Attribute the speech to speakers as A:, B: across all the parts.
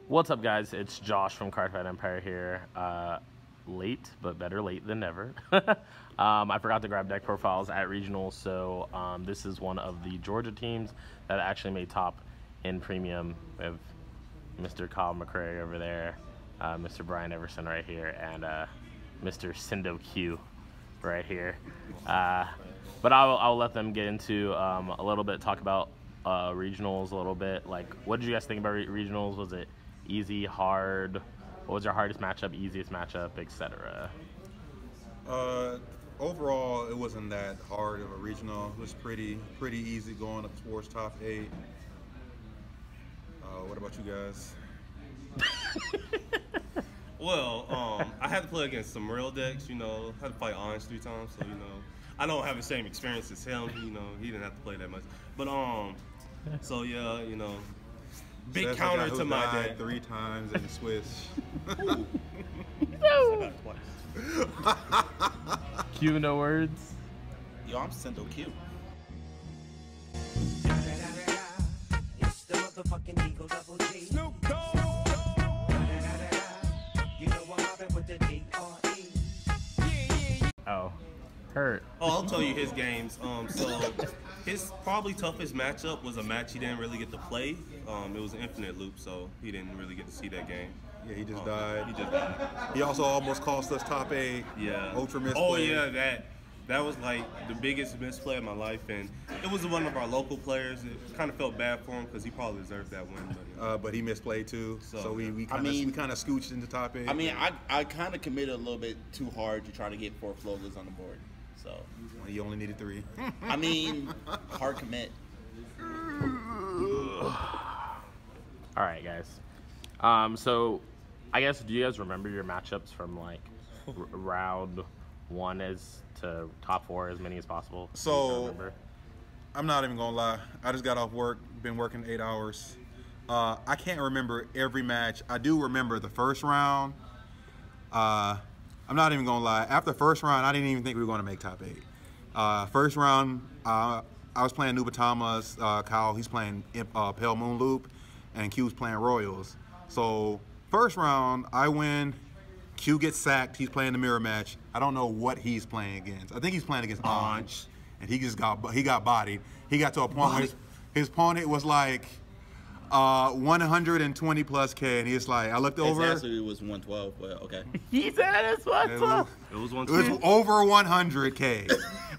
A: What's up, guys? It's Josh from Cardfight Empire here. Late, but better late than never. I forgot to grab deck profiles at regionals, so this is one of the Georgia teams that actually made top in premium. We have Mr. Kyle McCray over there, Mr. Brian Everson right here, and Mr. Sindo Q right here. But I'll let them get into a little bit, talk about regionals a little bit. Like, what did you guys think about regionals? Was it easy, hard? What was your hardest matchup, easiest matchup, etc.?
B: Overall, it wasn't that hard of a regional. It was pretty easy going up towards top 8. What about you guys?
C: Well, I had to play against some real decks, you know. I had to fight Orange 3 times, so, you know, I don't have the same experience as him, you know. He didn't have to play that much. But, so, yeah, you know, big counter to my deck.
B: 3 times in Swiss.
C: I got twice.
A: Q, no words?
D: Yo, I'm Sindo Q.
E: It's the motherfucking Eagle Double G. Snoop Dogg. You know I'm mobbing with the D.R.E.
A: Oh, hurt.
C: Oh, I'll tell you his games. So his probably toughest matchup was a match he didn't really get to play. It was an infinite loop, so he didn't really get to see that game.
B: Yeah, he just died.
C: He just died.
B: He also almost cost us top 8.
C: Yeah.
B: Ultra misplay.
C: Oh yeah, that was like the biggest misplay of my life, and it was one of our local players. It kind of felt bad for him because he probably deserved that win.
B: But he misplayed too, so we kind of scooched into top 8.
D: I mean, I kind of committed a little bit too hard to try to get 4 floaters on the board. So
B: you only needed 3.
D: I mean, hard commit.
A: All right, guys. So I guess, do you guys remember your matchups from like round 1 as to top 4, as many as possible?
B: So I'm not even gonna lie. I just got off work, been working 8 hours. I can't remember every match. I do remember the first round. I'm not even gonna lie. After the first round, I didn't even think we were gonna make top 8. First round, I was playing Nubatama's. Kyle, he's playing Pale Moon Loop, and Q's playing Royals. So first round, I win. Q gets sacked. He's playing the mirror match. I don't know what he's playing against. I think he's playing against Anj, and he got bodied. He got to a point where his opponent was like 120 plus K, and he's like, I looked over.
D: Actually, it was 112, but okay.
A: He said it's 112.
C: It was
B: It
C: 112.
B: was over 100 K,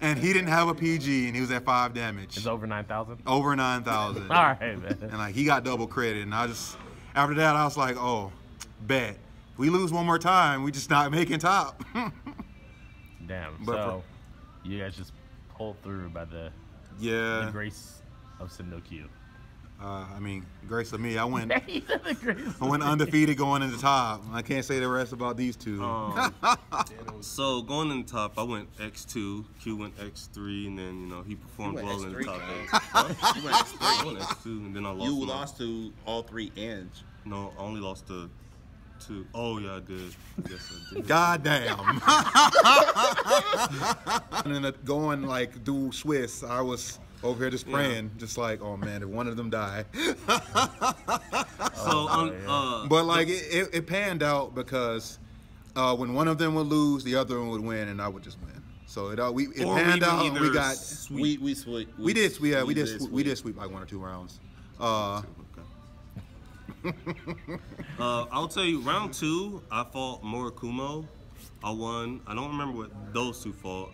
B: and he didn't have a PG, and he was at 5 damage.
A: It's over 9,000.
B: Over 9,000.
A: All right, man.
B: And like he got double credit, and after that I was like, oh, bet. We lose one more time, we just not making top.
A: Damn.
B: But
A: so you guys just pulled through by the grace of Sindo Q.
B: I mean, grace of me, I went
A: He said the grace.
B: I went undefeated going into top. I can't say the rest about these two.
C: So going in the top, I went X2, Q went X3, and then, you know, he performed well in the top 8. Huh?
D: You went X3.
C: I went X2, and then I lost.
D: You lost to all 3 ends.
C: No, I only lost to 2. Oh yeah, I did. Yes, I did.
B: God damn. And then going like through Swiss, I was over here just praying, just like, oh man, if one of them die. But like it panned out because when one of them would lose, the other one would win, and I would just win. So it panned out. And we got
D: sweep.
B: We did sweep like 1 or 2 rounds.
C: I'll tell you, round 2, I fought Morikumo. I won. I don't remember what those 2 fought,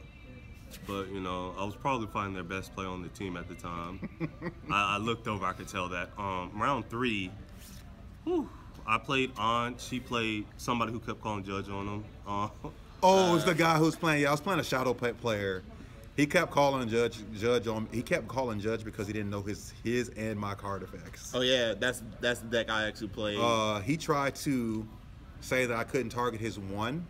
C: but you know, I was probably fighting their best player on the team at the time. I looked over, I could tell that. Round 3, I played Anj. She played somebody who kept calling judge on him.
B: Oh, it's the guy who's playing. Yeah, I was playing a shadow player. He kept calling judge on. He kept calling judge because he didn't know his and my card effects.
D: Oh yeah, that's the deck I actually played.
B: He tried to say that I couldn't target his 1,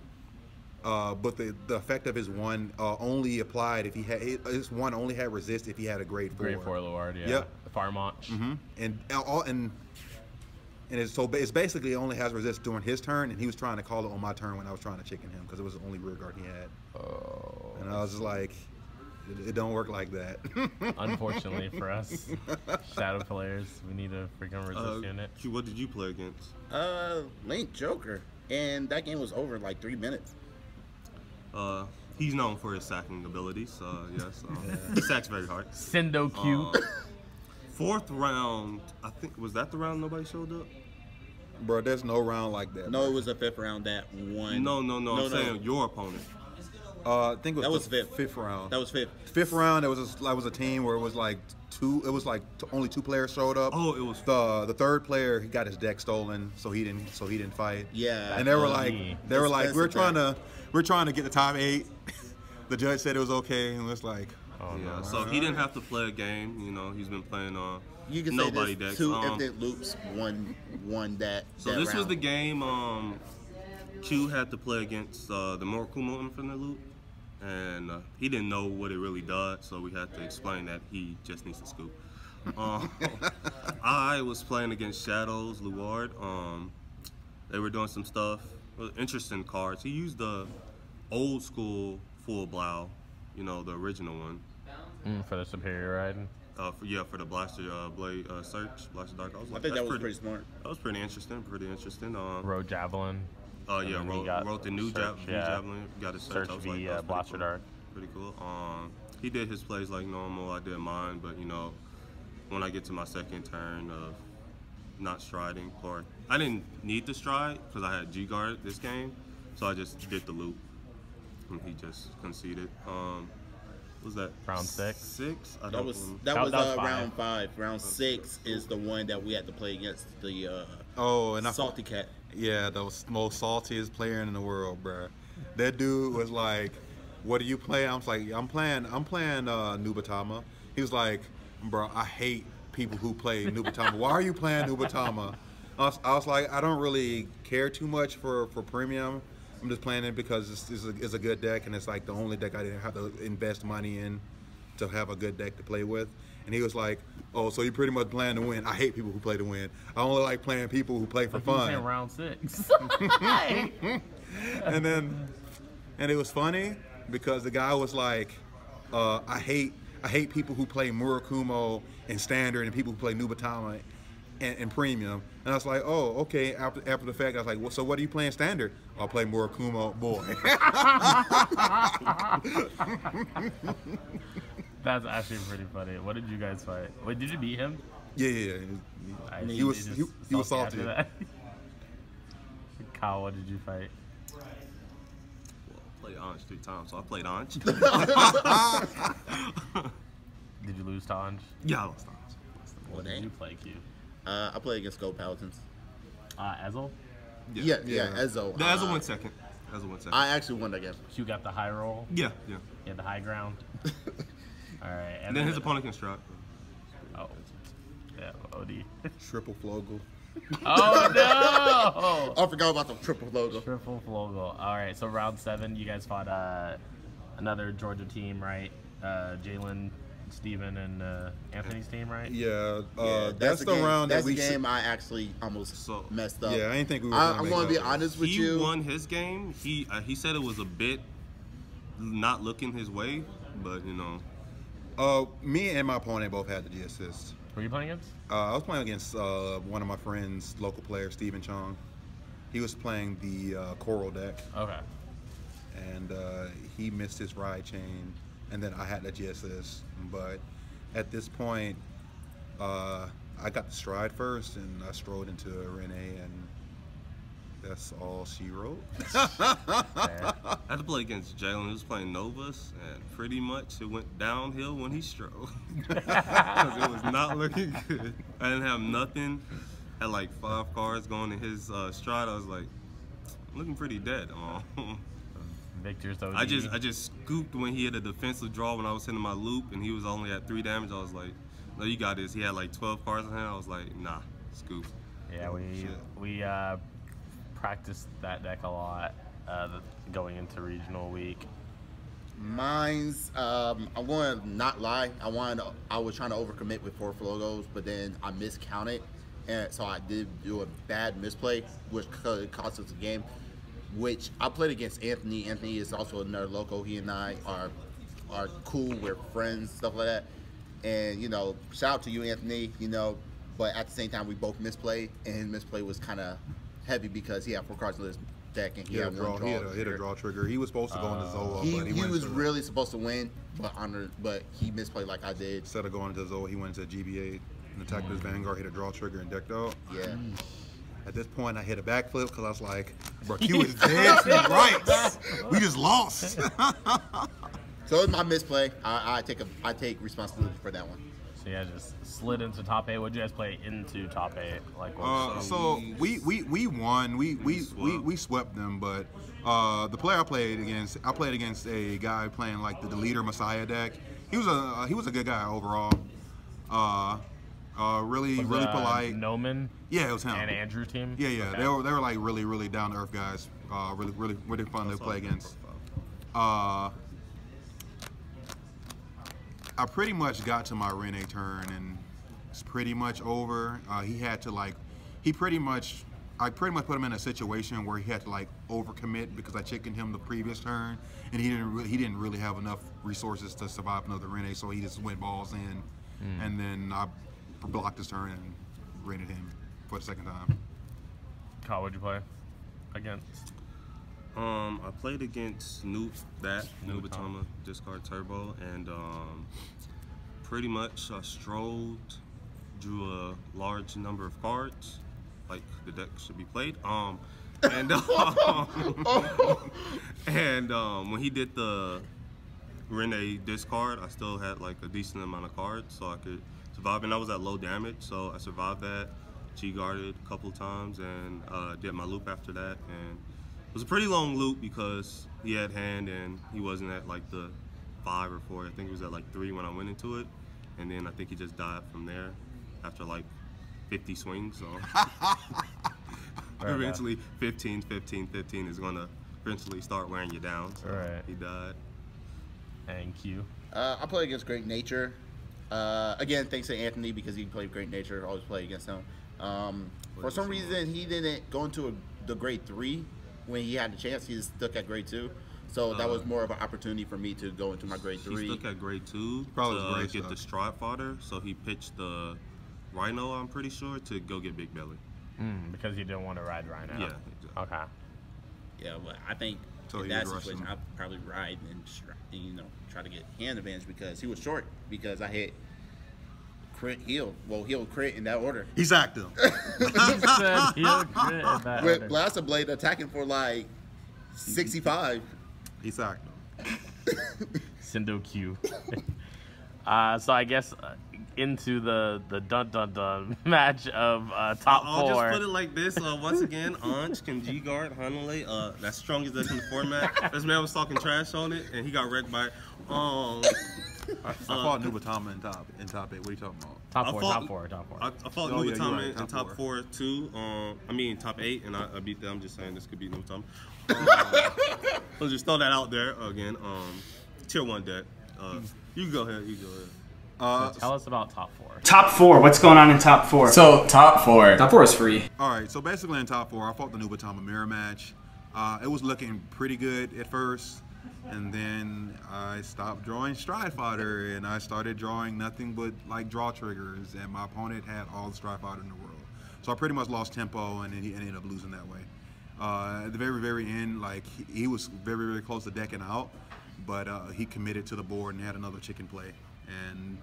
B: but the effect of his 1 only applied if he had his 1 only had resist if he had a grade 4.
A: Grade 4 Lord, yeah.
B: Yep.
A: The Fire Launch.
B: And it's basically only has resist during his turn, and he was trying to call it on my turn when I was trying to chicken him because it was the only rear guard he had.
A: Oh.
B: And I was just like, It don't work like that.
A: Unfortunately for us, shadow players, we need a freaking resist unit.
C: Q, what did you play against?
D: Link Joker, and that game was over in like 3 minutes.
C: He's known for his sacking abilities. Yes, he sacks very hard.
A: Sendo Q.
C: Fourth round, I think, was that the round nobody showed up?
B: Bro, there's no round like that.
D: No,
B: bro.
D: it was the 5th round that won.
C: No. I'm saying your opponent.
B: I think it was
D: That was
B: the
D: fifth.
B: fifth round.
D: That was 5th.
B: Fifth round. There was a team where it was like only 2 players showed up.
C: Oh, it was
B: the third player. He got his deck stolen, so he didn't fight.
D: Yeah.
B: And they were
A: That's
B: like,
A: me.
B: we're trying to get the top 8. The judge said it was okay, and it's like,
A: Oh,
C: Yeah,
A: no.
C: so he didn't have to play a game. You know, he's been playing on
D: You can
C: nobody
D: say
C: decks.
D: this, 2 infinite loops, won that.
C: So
D: that
C: this was
D: round.
C: the game. Q had to play against the Murakumo Infinite Loop, and he didn't know what it really does, so we had to explain that he just needs to scoop. I was playing against Shadows Luard. They were doing some stuff, interesting cards. He used the old school full blow, you know, the original one.
A: For the superior riding.
C: For the Blaster Blade Search, Blaster Dark. I was like,
D: I think that
C: that's
D: was pretty smart.
C: That was pretty interesting.
A: Road Javelin.
C: Oh yeah,
A: And then he got
C: wrote the new
A: Search,
C: Javelin. Got a search.
A: Search
C: I was
A: the
C: like, that's pretty
A: Blaster
C: cool.
A: Dark.
C: Pretty cool. He did his plays like normal. I did mine, but you know, when I get to my second turn of not striding, or I didn't need to stride because I had G guard this game, so I just did the loop, and he just conceded. What was that
A: Round 6?
C: 6?
D: That was
A: That was five.
D: round 5. Round 6 is the one that we had to play against the Salty Cat.
B: yeah, the most saltiest player in the world, bro. That dude was like, "What do you play?" I was like, "I'm playing Nubatama." He was like, "Bro, I hate people who play Nubatama. Why are you playing Nubatama?" I was like, "I don't really care too much for premium. I'm just playing it because it's a good deck, and it's like the only deck I didn't have to invest money in to have a good deck to play with." And he was like, "Oh, so you pretty much playing to win? I hate people who play to win. I only like playing people who play for fun."
A: In round 6.
B: And it was funny because the guy was like, I hate people who play Murakumo in standard and people who play Nubatama and premium." And I was like, "Oh, okay." After the fact, I was like, "Well, so what are you playing standard?" "I'll play Murakumo, boy."
A: That's actually pretty funny. What did you guys fight? Wait, did you beat him?
B: Yeah.
A: I
B: He was
A: just
B: he was
A: salty
B: salty.
A: after that. Kyle, what did you fight?
C: Well, I played Anj 3 times, so I played Anj.
A: Did you lose to Anj?
C: Yeah, I lost Anj.
A: What did you play, Q?
D: I played against Gold Paladins.
A: Ezel?
D: Yeah, Ezo.
C: The Ezel went second. Ezel went second.
D: I actually won that game.
A: Q got the high roll.
C: Yeah.
A: He had the high ground. All right.
C: And then his opponent can strike.
A: Oh. Yeah, OD.
B: Triple Flogel.
A: Oh, no!
D: I forgot about the triple logo.
A: Triple Flogel. All right, so round 7, you guys fought another Georgia team, right? Jalen, Steven, and Anthony's team, right?
B: Yeah,
D: Yeah,
B: that's the
D: game,
B: round that
D: that's
B: we
D: the game I actually almost
C: So-
D: messed up.
B: Yeah, I didn't think we were
D: I'm going to be
B: that.
D: honest with
C: He
D: you.
C: won his game. He said it was a bit not looking his way, but you know.
B: Me and my opponent both had the G assist.
A: Who are you playing against?
B: I was playing against one of my friends, local player, Stephen Chong. He was playing the Coral deck,
A: Okay.
B: and he missed his ride chain, and then I had the G assist. But at this point, I got the stride first, and I strode into Renee, and that's all she wrote.
A: Fair.
C: I had to play against Jalen. He was playing Novus, and pretty much it went downhill when he strode. Because it was not looking good. I didn't have nothing. Had like 5 cards going in his stride. I was like, looking pretty dead.
A: Victor's OD.
C: I just scooped when he had a defensive draw when I was hitting my loop, and he was only at 3 damage. I was like, no, you got this. He had like 12 cards in hand. I was like, nah, scoop.
A: Yeah, we practiced that deck a lot going into regional week.
D: Mine's, I'm going to not lie. I was trying to overcommit with 4 logos, but then I miscounted, and so I did do a bad misplay, which cost us a game. Which I played against Anthony. Anthony is also another loco. He and I are are cool, we're friends, stuff like that. And you know, shout out to you, Anthony. You know, but at the same time, we both misplayed, and his misplay was kind of heavy because he had 4 cards in his deck and he had one draw.
B: He had a draw trigger. He was supposed to go into Zoa, but
D: he was really supposed to win, but he misplayed like I did.
B: Instead of going into Zoa, he went into GBA and attacked his Vanguard, hit a draw trigger, and decked out.
D: Yeah.
B: At this point, I hit a backflip because I was like, bro, Q is dead to rights. We just lost.
D: So it's my misplay. I take responsibility for that one.
A: So you guys just slid into top 8. What did you guys play into top 8? Like,
B: so we won. We swept them, but the player I played against a guy playing like the leader Messiah deck. He was a good guy overall. Really polite.
A: Noman.
B: Yeah, it was him.
A: And Andrew team.
B: Yeah.
A: Okay.
B: They were like really down to earth guys. Really fun to play against. I pretty much got to my Rene turn and it's pretty much over. I pretty much put him in a situation where he had to like overcommit because I chickened him the previous turn and he didn't really have enough resources to survive another Rene, so he just went balls in, and then I blocked his turn and rented him for the second time.
A: Kyle, what'd you play against?
C: I played against Nubatama, discard turbo, and pretty much I strolled, drew a large number of cards, like the deck should be played. And when he did the Rene discard, I still had like a decent amount of cards, so I could survive, and I was at low damage, so I survived that. G-guarded a couple of times and did my loop after that, and it was a pretty long loop because he had hand and he wasn't at like the 5 or 4. I think he was at like 3 when I went into it, and then I think he just died from there after like 50 swings. So eventually 15 is gonna eventually start wearing you down. So he died.
A: And Q.
D: I play against Great Nature. Again, thanks to Anthony because he played Great Nature. I always play against him. For some reason, he didn't go into the grade 3 when he had the chance. He just stuck at grade 2. So that was more of an opportunity for me to go into my grade 3.
C: He stuck at grade 2
B: Probably
C: to get the Stride Fodder. So he pitched the Rhino, I'm pretty sure, to go get Big Belly.
A: Because you didn't want to ride Rhino.
C: Yeah, exactly.
A: Okay.
F: Yeah, but I think
B: So
F: in
B: he
F: that
B: was
F: situation,
B: rushing.
F: I'd probably ride and you know, try to get hand advantage because he was short because I hit crit heal. Well, heal crit in that order.
B: He sacked him.
D: With Blaster Blade attacking for like 65.
B: He sacked him.
A: Sindo Q. So I guess into the dun match of top 4.
C: I'll just put it like this. Once again, Anj can G-guard Hanale. That's strongest deck in the format. This man was talking trash on it, and he got wrecked by it.
B: I fought Nubatama in top 8. What are you talking about?
A: Top
C: I
A: 4.
C: I fought
B: Oh, yeah,
C: Nubatama
B: you're right.
C: in
B: Top
C: top
B: four.
C: 4 too. I mean top 8, and I beat them. I'm just saying this could be Nubatama. I'll just throw that out there again. Tier 1 deck. You can go ahead.
A: So tell us about top 4.
G: Top 4. What's going on in top 4?
H: So top 4.
G: Top 4 is free.
B: All right, so basically in top 4, I fought the Nubatama mirror match. It was looking pretty good at first, and then I stopped drawing Stride Fighter, and I started drawing nothing but like draw triggers, and my opponent had all the Stride Fighter in the world. So I pretty much lost tempo, and then he ended up losing that way. At the very end, like he was very close to decking out, but he committed to the board and had another chicken play, and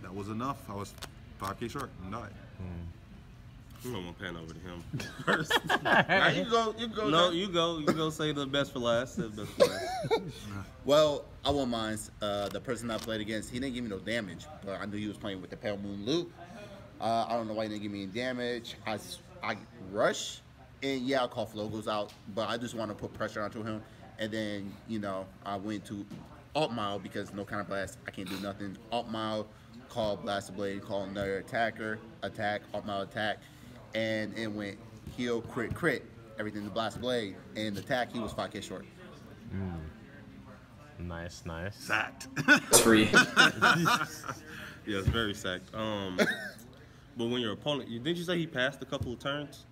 B: that was enough. I was 5K short and died.
C: I'm gonna pan over to him first.
D: Now you go.
C: No, you go. You go. Say the best for last. Say the best for last.
D: Well, I won't mind. The person I played against, he didn't give me no damage, but I knew he was playing with the Pale Moon Loop. I don't know why he didn't give me any damage. I rush, and yeah, I call Flogos out, but I just want to put pressure onto him. And then, you know, I went to Alt Mile because no counter blast, I can't do nothing. Alt Mile, call Blaster Blade, call another attacker, attack, Alt Mile attack, and it went heal, crit, everything to Blaster Blade, and attack, he was 5K short.
A: Nice.
B: Sacked.
G: It's free.
C: Yeah, it's very sacked. But when your opponent, didn't you say he passed a couple of turns?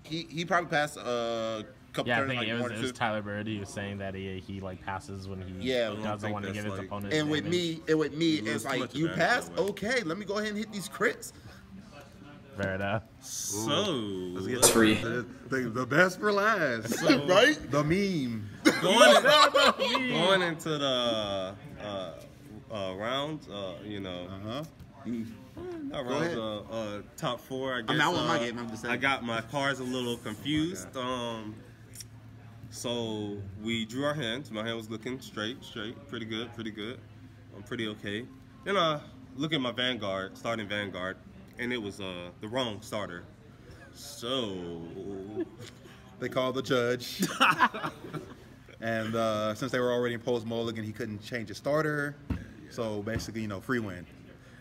D: He probably passed a
F: couple
A: Yeah, I
F: turns,
A: think
F: like
A: it
F: one or
A: was
F: two.
A: Tyler Bird. He was saying that he like passes when he
D: Yeah, I
C: don't
A: doesn't
C: think
A: want to
C: that's
A: give his
C: like-
A: opponent.
D: And with
A: damage.
D: me,
C: lose
D: it's
C: too
D: like
C: much
D: you
C: advantage
D: pass.
C: that way.
D: Okay, let me go ahead and hit these crits.
A: Fair enough.
C: So
G: It's free.
B: The best for last.
D: Right?
B: The meme.
C: going into the rounds, you know, not rounds, top four. I guess.
D: not with my game, I'm just saying.
C: I got my cards a little confused. So we drew our hands. My hand was looking straight, pretty good. I'm pretty okay. Then I look at my Vanguard, starting Vanguard, and it was the wrong starter. So
B: They called the judge. And since they were already in post mulligan, he couldn't change his starter. So basically, free win.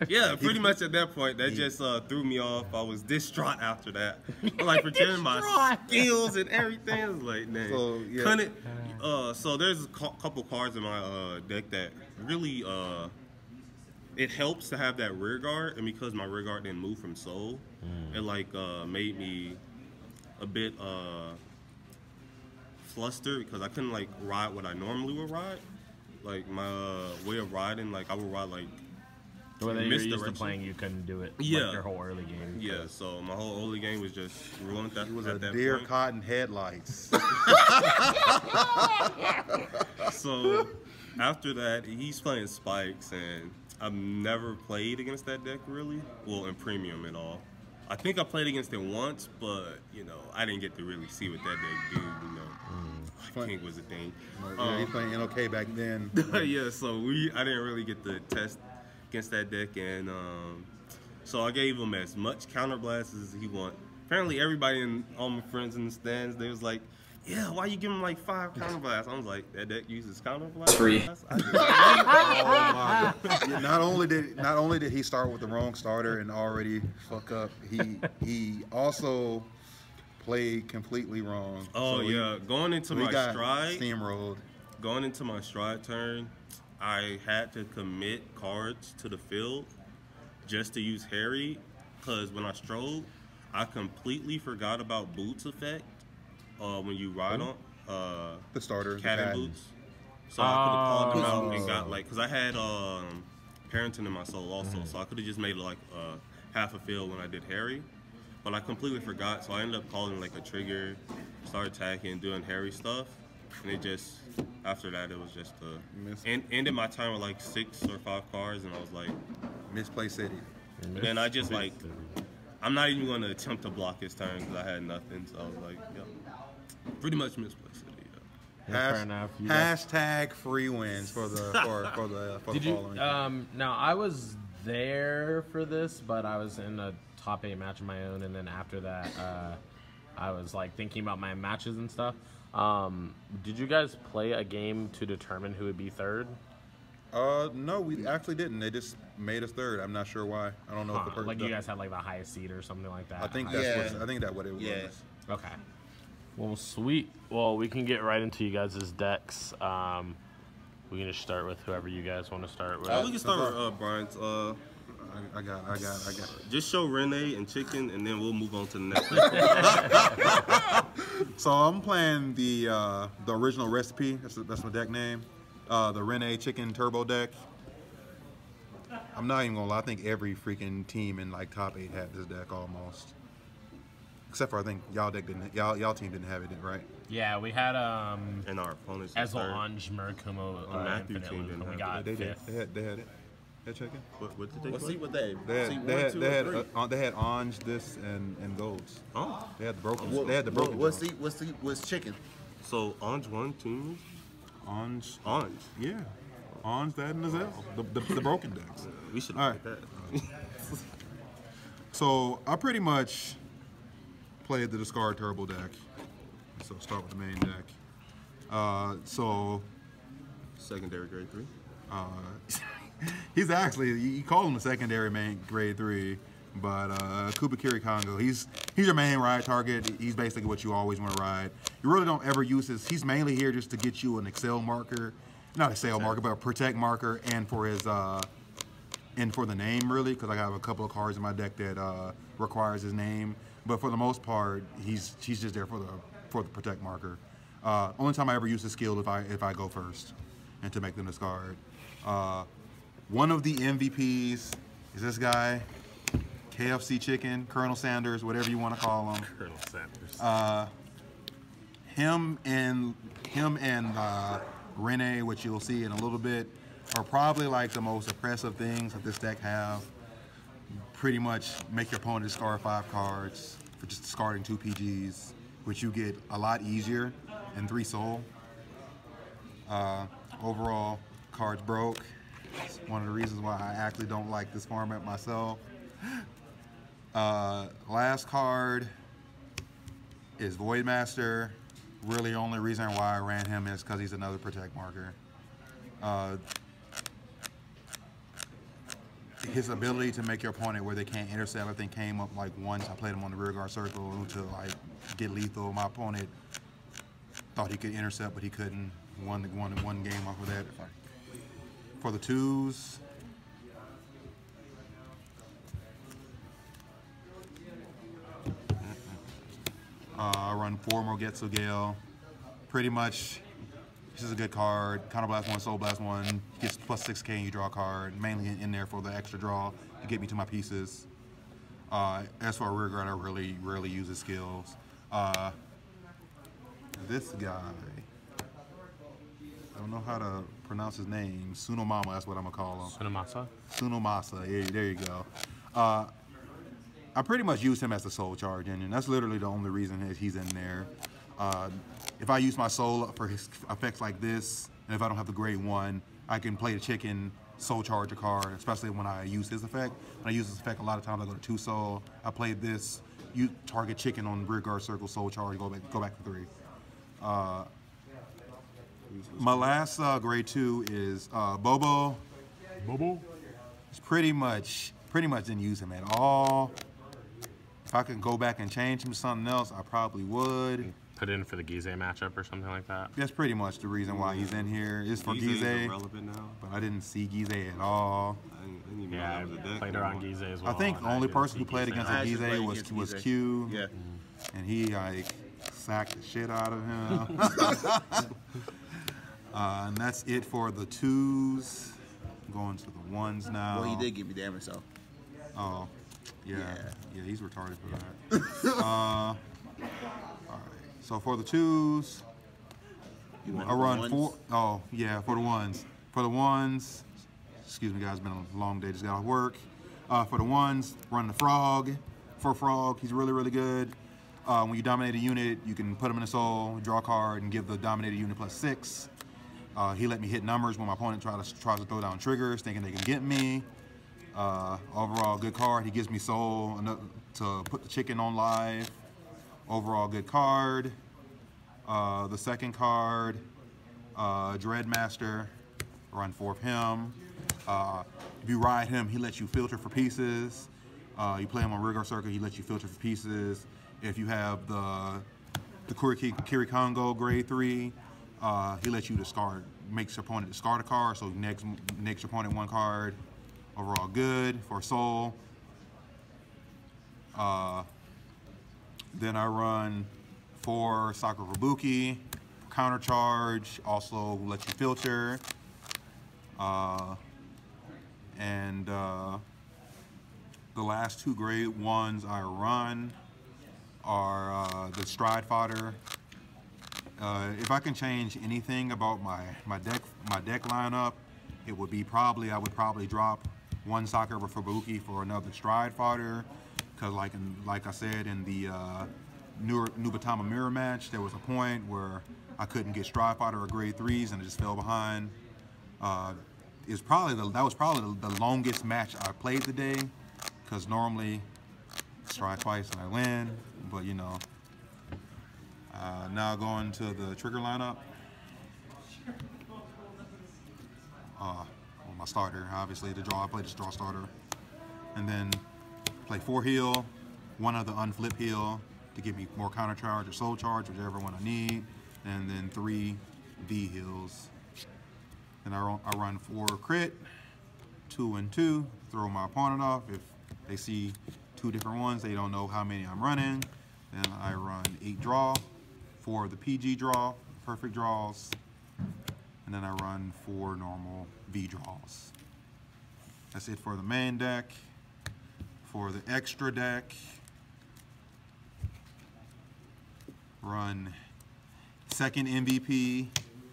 C: yeah, pretty much at that point, that just threw me off. I was distraught after that. I'm like pretending my skills and everything. I was like, dang.
B: So, yeah.
C: Couldn't. So there's a couple cards in my deck that really it helps to have that rear guard, and because my rear guard didn't move from soul, it like made me a bit flustered because I couldn't like ride what I normally would ride. Like my way of riding, like I would ride like
A: The way that you're used to
C: misdirection.
A: playing, you couldn't do it.
C: Yeah.
A: Like your whole early game.
C: Yeah, so my whole early game was just ruined at
B: It was a
C: that
B: deer
C: point.
B: cotton headlights.
C: So after that, he's playing spikes, and I've never played against that deck really. Well, in premium at all. I think I played against it once, but I didn't get to really see what that deck do. King was a thing.
B: Yeah, he's playing NOK back then.
C: Yeah, so I didn't really get to test against that deck, and so I gave him as much counterblast as he want. Apparently, everybody and all my friends in the stands, they was like, "Yeah, why you give him like 5 counterblasts?" I was like, "That deck uses counterblast."
G: Free.
B: Not only did he start with the wrong starter and already fuck up, he also played completely wrong.
C: Oh
B: So
C: yeah, going into
B: he
C: my
B: got
C: stride.
B: steamrolled.
C: Going into my stride turn, I had to commit cards to the field just to use Harry, because when I strode, I completely forgot about boots effect when you ride on
B: The starter.
C: cat and
B: the
C: boots. So I could have called them out
B: Oh.
C: and got like, because I had Parenton in my soul also, so I could have just made like half a field when I did Harry. But I completely forgot, so I ended up calling like a trigger, started attacking, doing Harry stuff, and it just, after that, it was just ended my time with like 6 or 5 cards, and I was like,
B: Misplay City.
C: then I just like, I'm not even going to attempt to block his turn because I had nothing, so I was like, yeah, pretty much misplaced it.
A: Yeah, fair enough. You guys-
B: Hashtag free wins for the
A: Did you?
B: following.
A: Now I was there for this, but I was in a top 8 match of my own, and then after that, I was like thinking about my matches and stuff. Did you guys play a game to determine who would be third?
B: No, we actually didn't. They just made us third. I'm not sure why. I don't know if the person.
A: Like you guys had like the highest seed or something like that.
B: I think
A: Highest-
B: that's what. I think that's what it was.
F: Yeah.
A: Okay. Well, sweet. Well, we can get right into you guys' decks. We can just start with whoever you guys want to start with.
C: We can start with Brian's.
B: I got.
C: Just show Renee and Chicken, and then we'll move on to the next one.
B: So I'm playing the original recipe. That's my deck name. The Rene Chicken Turbo deck. I'm not even gonna lie. I think every freaking team in like top 8 had this deck almost, except for I think y'all deck didn't. Y'all team didn't have it, right?
A: Yeah, we had
C: And our opponents. in
A: Ezel,
C: third.
A: Anj, Murakumo,
C: Matthew
A: Infinite
C: team
A: Loop,
C: didn't
A: and we
C: have
A: got
B: They did.
A: fifth.
B: They had it. That chicken.
C: What did they
F: Let's
C: play?
F: see what they.
B: They
F: see
B: had.
F: one, two, or three.
B: They had Anj, this, and golds.
C: Oh,
B: They had the broken.
F: What-
B: They had the broken.
F: What's
B: joint.
F: what's chicken?
C: so Anj won team.
B: Anj.
C: Anj.
B: Yeah. Anj, that, and Azel. The broken decks.
C: We should
B: All
C: have
B: right.
C: that.
B: So I pretty much played the discard turbo deck. So start with the main deck. So
C: Secondary grade 3.
B: he's actually, you call him a secondary main grade 3, but Kubakiri Congo, he's your main ride target. He's basically what you always want to ride. You really don't ever use his, he's mainly here just to get you an Excel marker, not Excel marker, but a protect marker, and for his and for the name really, because I have a couple of cards in my deck that requires his name. But for the most part, he's just there for the protect marker. Only time I ever use the skill if I go first, and to make them discard. One of the MVPs is this guy, KFC Chicken, Colonel Sanders, whatever you want to call him.
A: Colonel Sanders.
B: Him and Rene, which you'll see in a little bit, are probably like the most oppressive things that this deck have. Pretty much make your opponent discard 5 cards for just discarding 2 PGs, which you get a lot easier in 3 soul. Overall, cards broke. It's one of the reasons why I actually don't like this format myself. Last card is Voidmaster. Really, only reason why I ran him is because he's another protect marker. His ability to make your opponent where they can't intercept, I think, came up like once. I played him on the rear guard circle to like get lethal. My opponent thought he could intercept, but he couldn't. Won one game off of that. For the 2s, I run 4 Morgetsu Gale. Pretty much, this is a good card. Counterblast 1, Soul Blast 1. Gets plus 6k and you draw a card. Mainly in there for the extra draw to get me to my pieces. As for a rear guard, I rarely use his skills. This guy, I don't know how to pronounce his name. Sunomama, that's what I'm gonna call him.
A: Sunomasa?
B: Sunomasa, yeah, there you go. I pretty much use him as the soul charge engine. That's literally the only reason he's in there. If I use my soul for his effects like this, and if I don't have the grade 1, I can play the chicken, soul charge a card, especially when I use his effect. When I use his effect, a lot of times I go to 2 soul. I play this, you target chicken on rear guard circle, soul charge, go back to 3. My last grade 2 is Bobo.
A: Bobo?
B: It's pretty much didn't use him at all. If I could go back and change him to something else, I probably would.
A: Put in for the Gize matchup or something like that?
B: That's pretty much the reason why he's in here. It's for
C: Gize is
B: Gize,
C: irrelevant now.
B: but I didn't see Gize at all.
C: I didn't even know
A: Yeah,
C: that was a
A: I
C: deck
A: played around Gize as well.
B: I think the only person who played against
F: I
B: a
F: actually
B: Gize
F: played
B: was
F: against Gize.
B: Q,
F: Yeah.
B: and he like sacked the shit out of him. And that's it for the 2s. Going to the 1s now.
F: Well, he did give me damage, so.
B: Oh, yeah, he's retarded for that. All right. So for the 2s, I run 4. Oh, yeah, for the 1s. For the 1s, excuse me, guys, it's been a long day, just got off work. For the 1s, run the Frog. For Frog, he's really good. When you dominate a unit, you can put him in a soul, draw a card, and give the dominated unit plus 6. He let me hit numbers when my opponent tries to throw down triggers, thinking they can get me. Overall, good card. He gives me soul to put the chicken on live. Overall, good card. The second card, Dreadmaster. Run 4 of him. If you ride him, he lets you filter for pieces. You play him on rear guard circle, he lets you filter for pieces. If you have the Kirikongo grade 3, he lets you discard, makes your opponent discard a card, so next your opponent 1 card. Overall good for soul. Then I run 4 Sakura Kabuki, counter charge, also let you filter. And the last 2 grade 1s I run are the Stride Fodder. If I can change anything about my deck lineup, it would be I would probably drop 1 Sakura Kabuki for another Stride Fodder, because like I said in the Nubatama mirror match, there was a point where I couldn't get Stride Fodder or grade 3s and I just fell behind. That was probably the longest match I played today, because normally stride twice and I win, but you know. Now going to the trigger lineup. My starter, obviously I play the draw starter, and then play 4 heal, 1 of the unflip heal to give me more counter charge or soul charge, whichever one I need, and then 3 V heals. Then I run 4 crit, 2 and 2, throw my opponent off. If they see 2 different ones, they don't know how many I'm running. Then I run 8 draw, 4 of the PG draw, perfect draws, and then I run 4 normal V draws. That's it for the main deck. For the extra deck, run second MVP,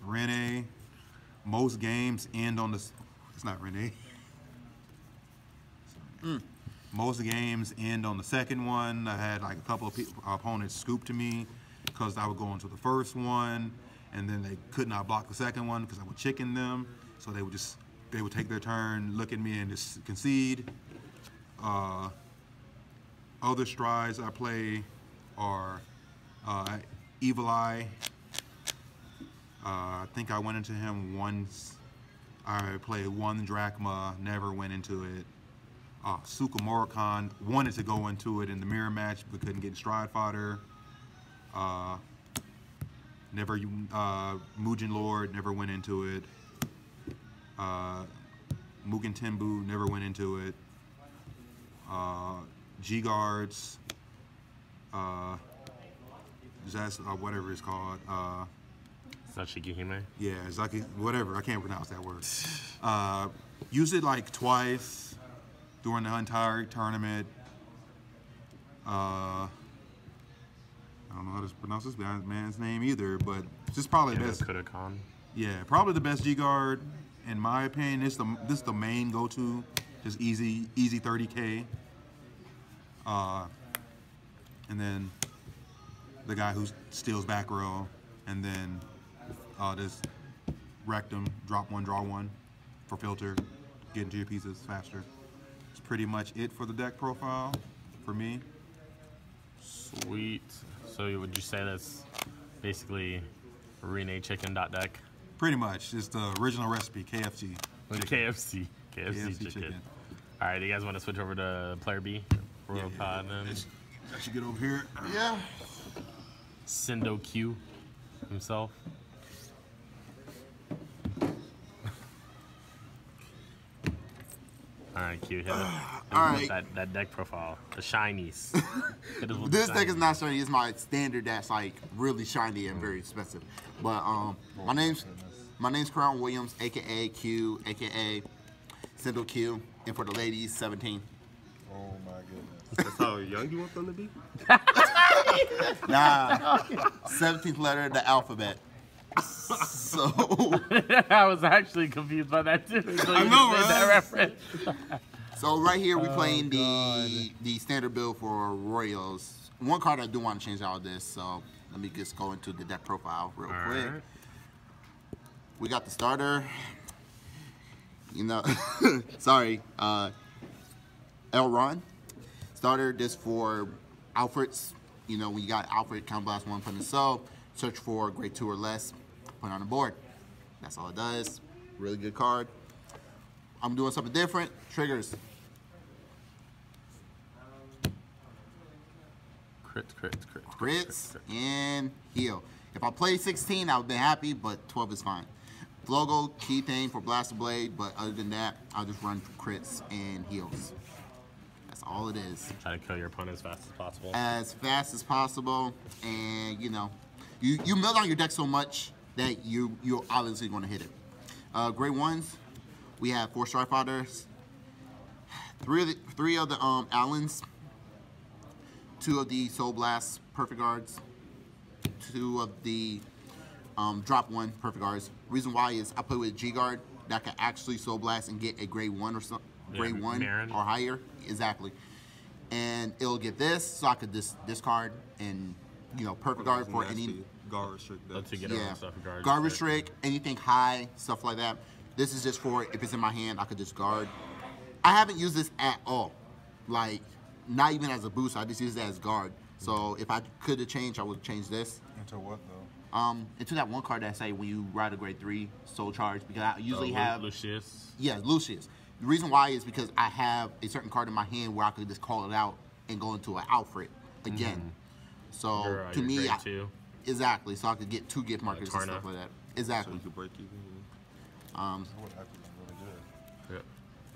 B: Rene. Most games end on the. It's not Rene. Most games end on the second one. I had like a couple of opponents scoop to me because I would go into the first one, and then they could not block the second one because I would chicken them. So they would take their turn, look at me, and just concede. Other strides I play are Evil Eye. I think I went into him once. I played 1 Drachma, never went into it. Sukamurakan wanted to go into it in the mirror match, but couldn't get stride fodder. Mugen Lord, never went into it. Mugen Tenbu, never went into it. G-Guards, whatever it's called.
A: Sachikihime?
B: Yeah, Zaki, whatever, I can't pronounce that word. Used it like twice during the entire tournament. I don't know how to pronounce this man's name either, but just probably the best.
A: Kudakan.
B: Yeah, probably the best G-Guard, in my opinion. This is the main go-to, just easy 30K. And then the guy who steals back row, and then just rectum, drop 1, draw 1 for filter, get into your pieces faster. It's pretty much it for the deck profile for me.
A: Sweet. So would you say that's basically Rene chicken deck?
B: Pretty much. It's the original recipe, KFC.
A: KFC chicken. All right, do you guys want to switch over to player B? Royal Pod then?
B: I should get over here.
D: Yeah.
A: Sendo Q himself. All right, Q, hit it.
D: All right.
A: That deck profile, the shinies.
D: This deck is not shiny. It's my standard that's like really shiny and very expensive. But my name's Crown Williams, aka Q, aka Sendo Q, and for the ladies, 17.
B: Oh my goodness.
C: That's how young you want them to be?
D: Nah, 17th letter of the alphabet. So
A: I was actually confused by that too. So
C: I know,
A: made
C: right?
A: that reference.
D: So right here we playing the standard build for Royals. One card I do want to change out of this, so let me just go into the deck profile real quick.
A: Right.
D: We got the starter. You know, sorry, Elron. Starter, this for Alfred's. You know, when you got Alfred, count blast 1, put in the soul, search for grade 2 or less, put it on the board. That's all it does. Really good card. I'm doing something different. Triggers. Crits and heal. If I play 16, I would have been happy, but 12 is fine. Logo, key thing for Blaster Blade, but other than that, I'll just run crits and heals. That's all it is.
A: Try to kill your opponent as fast as possible.
D: As fast as possible, and you know, you mill down your deck so much that you're obviously going to hit it. Grade 1s, we have 4 Strike Fighters, 3 of the Allens, 2 of the Soul Blast Perfect Guards, 2 of the Drop 1 Perfect Guards. Reason why is I play with G-Guard that can actually Soul Blast and get a grade 1 or something. Grade 1
A: Marin.
D: or higher, exactly. And it'll get this, so I could discard and, you know, Perfect Guard for any
C: guard restrict decks.
A: To get around stuff.
D: guard restrict, anything high, stuff like that. This is just for if it's in my hand, I could just guard. I haven't used this at all, like not even as a boost. I just use it as guard. So if I could have changed, I would change this.
B: Into what though?
D: Into that one card that say when you ride a grade 3 soul charge, because I usually have
A: Lucius.
D: Yeah, Lucius. The reason why is because I have a certain card in my hand where I could just call it out and go into an Alfred again. So to me,
A: grade 2.
D: exactly. So I could get 2 gift markers and
A: Tarna.
D: stuff like that.
C: So
D: Exactly.
C: you could break even.
A: Yeah,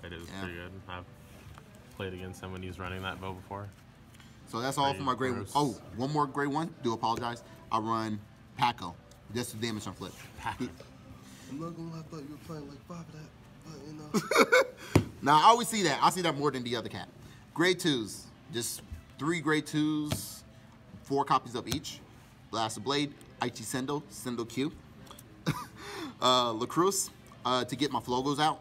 A: it is
D: Yeah.
A: pretty good. I've played against him when he's running that bow before.
D: So that's all for my grade.
A: Gross.
D: Oh, one more grade 1. Do apologize. I run Paco. Just the damage on flip.
H: I'm not gonna lie, I thought you were playing like 5 of that, but you know.
D: Now, I always see that. I see that more than the other cat. Grade 2s. Just 3 grade 2s, 4 copies of each. Blast of Blade, Aichi Sendo, Sendo Q. Lacrosse, to get my Flogos out.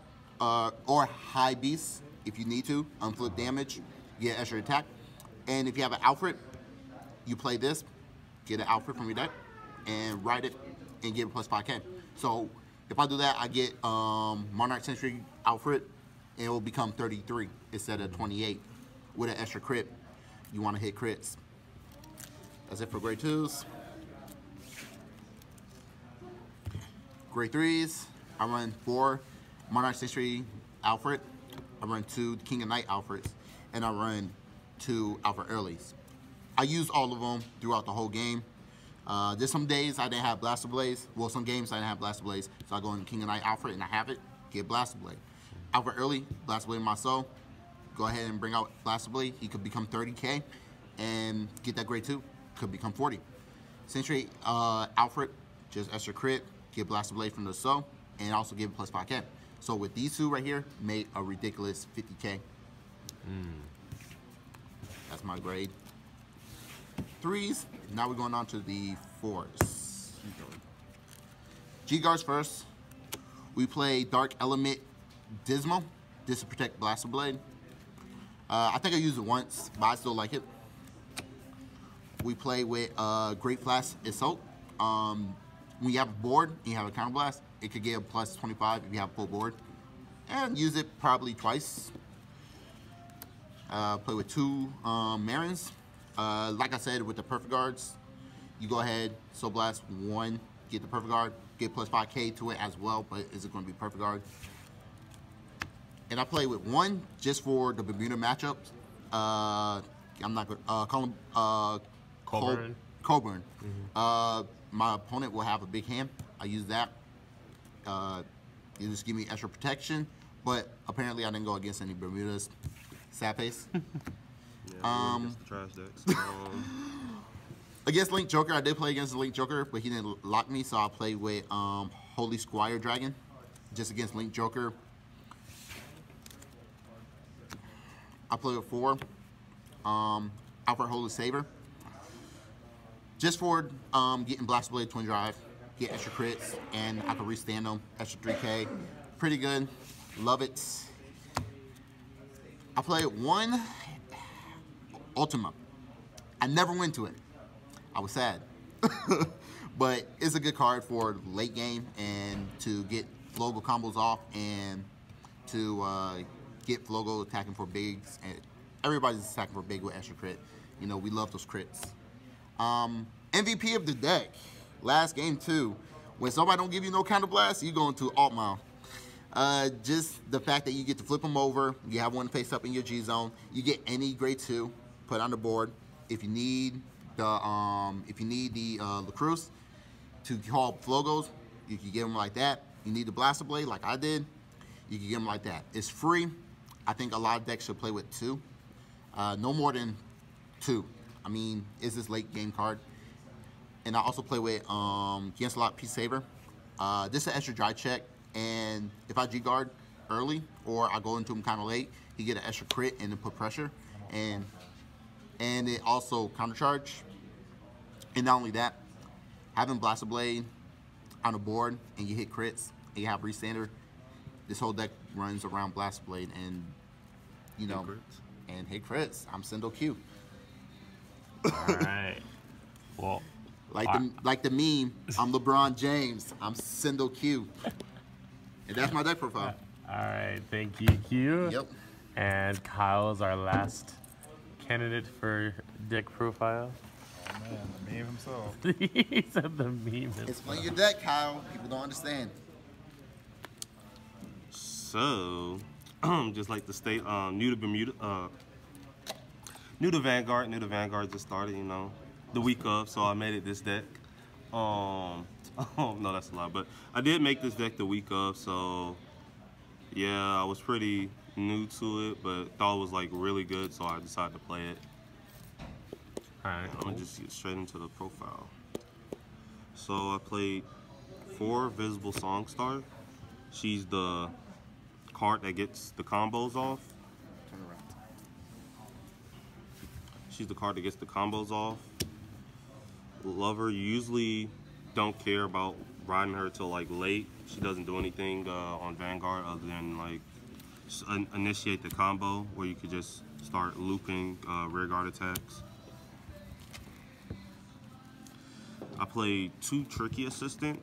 D: Or High Beast, if you need to. Unflip damage, get extra attack. And if you have an Alfred, you play this, get an Alfred from your deck, and ride it, and get a plus 5k. So, if I do that, I get Monarch Century Alfred, and it will become 33 instead of 28 with an extra crit. You want to hit crits. That's it for grade 2s. Grade 3s, I run 4 Monarch Century Alfred. I run 2 King of Night Alfreds, and I run 2 Alfred Earlys. I use all of them throughout the whole game. There's some days I didn't have Blaster Blaze. Well, some games I didn't have Blaster Blaze, so I go in King of Night Alfred and I have it, get Blaster Blade. Alfred Early, Blaster Blade in my soul. Go ahead and bring out Blaster Blade. He could become 30k and get that grade 2. Could become 40. Century Alfred, just extra crit, get Blaster Blade from the soul, and also give it plus 5k. So with these 2 right here, made a ridiculous 50k. That's my grade 3s. Now we're going on to the 4s. G-Guards first. We play Dark Element Dismal. This to protect Blaster Blade. I think I used it once, but I still like it. We play with Great Flash Assault. When you have a board and you have a counter blast, it could get a plus 25 if you have a full board. And use it probably twice. Play with 2 Marins. Like I said, with the Perfect Guards, you go ahead, Soul Blast 1, get the Perfect Guard, get plus 5k to it as well, but is it going to be Perfect Guard? And I play with 1 just for the Bermuda matchups. I'm not going to call him
A: Coburn.
D: Coburn. My opponent will have a big hand. I use that. You just give me extra protection, but apparently I didn't go against any Bermudas. Sad face.
C: Against the trash decks.
D: Against Link Joker, I did play against the Link Joker, but he didn't lock me, so I played with Holy Squire Dragon, just against Link Joker. I played with 4 Alfred Holy Saber, just for getting Blaster Blade Twin Drive, get extra crits, and I can restand them, extra 3k. Pretty good, love it. I played 1 Ultima. I never went to it. I was sad. But it's a good card for late game and to get Flogo combos off and to get Flogo attacking for bigs. And everybody's attacking for big with extra crit. You know, we love those crits. MVP of the deck. Last game too. When somebody don't give you no counter blast, you go into alt mount. Just the fact that you get to flip them over, you have 1 face up in your G zone, you get any grade 2 put on the board. If you need the Lacrosse to call Flogos, you can get them like that. You need the Blaster Blade like I did, you can get them like that. It's free. I think a lot of decks should play with 2, no more than 2. I mean, it's this late game card. And I also play with Lancelot Peace Saver. This is an extra dry check. And if I G-guard early or I go into him kind of late, he get an extra crit and then put pressure. And it also counter charge. And not only that, having Blaster Blade on the board and you hit crits and you have Restander, this whole deck runs around Blaster Blade and, you know, and hit crits. I'm Sendo Q.
A: All right. Well,
D: like the meme, I'm LeBron James. I'm Sendo Q. And that's my deck profile.
A: All right, thank you, Q.
D: Yep.
A: And Kyle is our last candidate for deck profile.
B: Oh man, the meme himself.
A: He said the meme.
D: Explain your deck, Kyle. People don't understand.
C: So, just like the state, new to Bermuda, new to Vanguard. New to Vanguard just started, you know, the week of. So I made it this deck. No, that's a lie. But I did make this deck the week of. So yeah, I was pretty new to it, but thought it was like really good. So I decided to play it.
A: All right.
C: I'm gonna just get straight into the profile. So I played 4 Visible Songstar. She's the card that gets the combos off.
F: Turn around.
C: She's the card that gets the combos off. Lover, you usually don't care about riding her till like late. She doesn't do anything on Vanguard other than like initiate the combo where you could just start looping rear guard attacks. I played 2 Tricky Assistant